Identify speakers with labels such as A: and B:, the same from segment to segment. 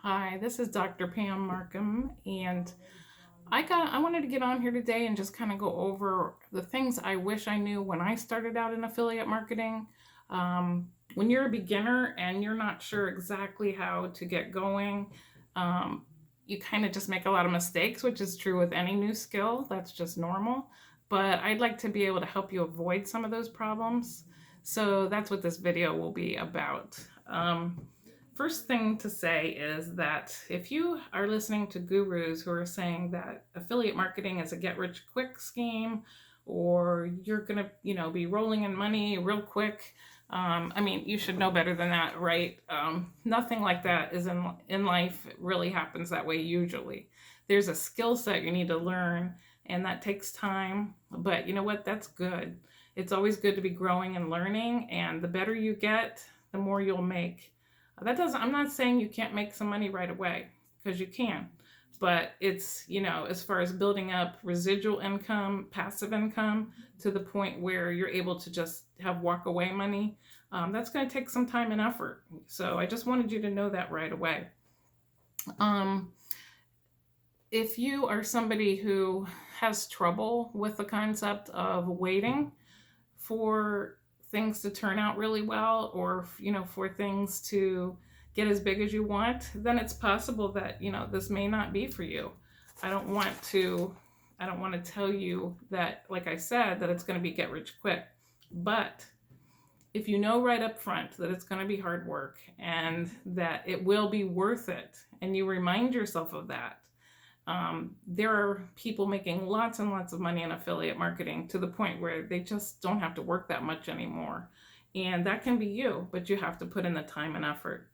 A: Hi, this is Dr. Pam Markham, and I wanted to get on here today and just kind of go over the things I wish I knew when I started out in affiliate marketing. When you're a beginner and you're not sure exactly how to get going, um, you kind of just make a lot of mistakes, which is true with any new skill. That's just normal. But I'd like to be able to help you avoid some of those problems. So that's what this video will be about. First thing to say is that if you are listening to gurus who are saying that affiliate marketing is a get rich quick scheme, or you're gonna, be rolling in money real quick, you should know better than that, right? Nothing like that is in life. It really happens that way usually. There's a skill set you need to learn, and that takes time. But you know what? That's good. It's always good to be growing and learning, and the better you get, the more you'll make. That doesn't, I'm not saying you can't make some money right away, because you can. But it's, as far as building up residual income, passive income, to the point where you're able to just have walk away money, that's going to take some time and effort. So I just wanted you to know that right away. Um, if you are somebody who has trouble with the concept of waiting for things to turn out really well, or for things to get as big as you want, then it's possible that this may not be for you. i don't want to I don't want to tell you that, like I said, that it's going to be get rich quick. But if you know right up front that it's going to be hard work and that it will be worth it, and you remind yourself of that, there are people making lots and lots of money in affiliate marketing to the point where they just don't have to work that much anymore. And that can be you, but you have to put in the time and effort.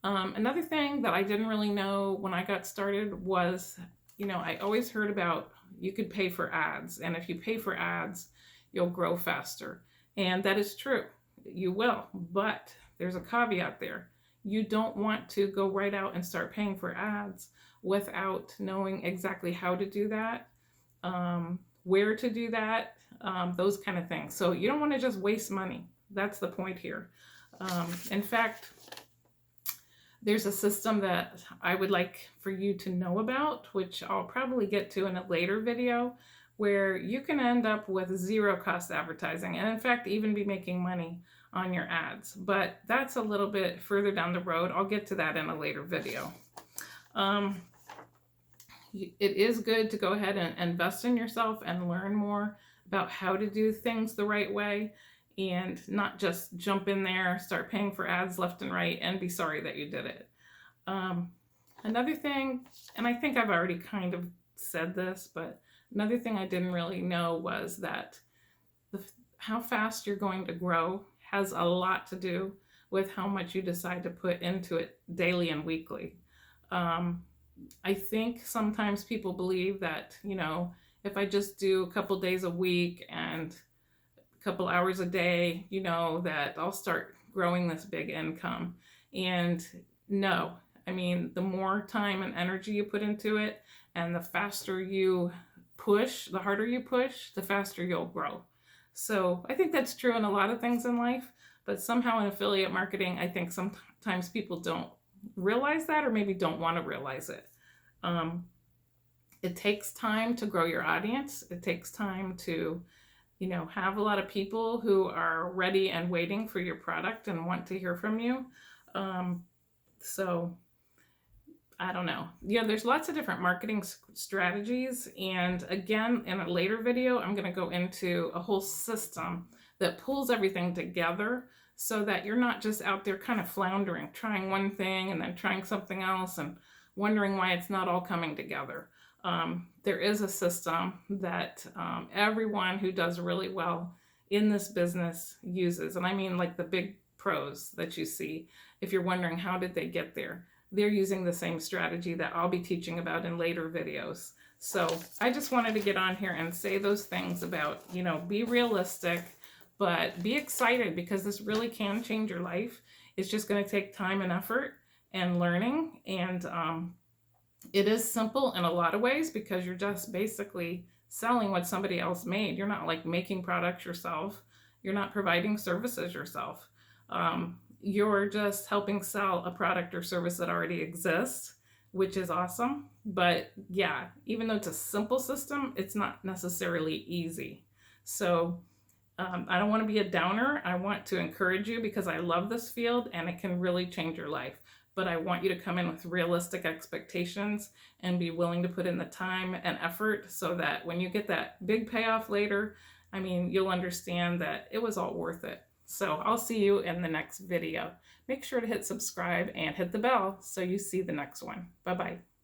A: Another thing that I didn't really know when I got started was, I always heard about you could pay for ads. And if you pay for ads, you'll grow faster. And that is true. You will. But there's a caveat there. You don't want to go right out and start paying for ads without knowing exactly how to do that, where to do that, those kind of things. So you don't want to just waste money. That's the point here. In fact, there's a system that I would like for you to know about, which I'll probably get to in a later video, where you can end up with zero cost advertising and, in fact, even be making money on your ads. But that's a little bit further down the road. I'll get to that in a later video. It is good to go ahead and invest in yourself and learn more about how to do things the right way, and not just jump in there, start paying for ads left and right, and be sorry that you did it. Another thing, and I think I've already kind of said this, but another thing I didn't really know was that how fast you're going to grow has a lot to do with how much you decide to put into it daily and weekly. I think sometimes people believe that, if I just do a couple days a week and a couple hours a day, that I'll start growing this big income. And no, the more time and energy you put into it, and the faster you push, the harder you push, the faster you'll grow. So I think that's true in a lot of things in life, but somehow in affiliate marketing, I think sometimes people don't realize that, or maybe don't want to realize it. It takes time to grow your audience. It takes time to, have a lot of people who are ready and waiting for your product and want to hear from you. So I don't know. There's lots of different marketing strategies. And again, in a later video, I'm going to go into a whole system that pulls everything together so that you're not just out there kind of floundering, trying one thing and then trying something else and wondering why it's not all coming together. There is a system that everyone who does really well in this business uses. And I mean like the big pros that you see. If you're wondering how did they get there, they're using the same strategy that I'll be teaching about in later videos. So I just wanted to get on here and say those things about, be realistic, but be excited, because this really can change your life. It's just going to take time and effort and learning. And it is simple in a lot of ways, because you're just basically selling what somebody else made. You're not like making products yourself. You're not providing services yourself. you're just helping sell a product or service that already exists, which is awesome. But yeah, even though it's a simple system, it's not necessarily easy. So I don't want to be a downer. I want to encourage you because I love this field and it can really change your life. But I want you to come in with realistic expectations and be willing to put in the time and effort so that when you get that big payoff later, I mean, you'll understand that it was all worth it. So I'll see you in the next video. Make sure to hit subscribe and hit the bell so you see the next one. Bye-bye.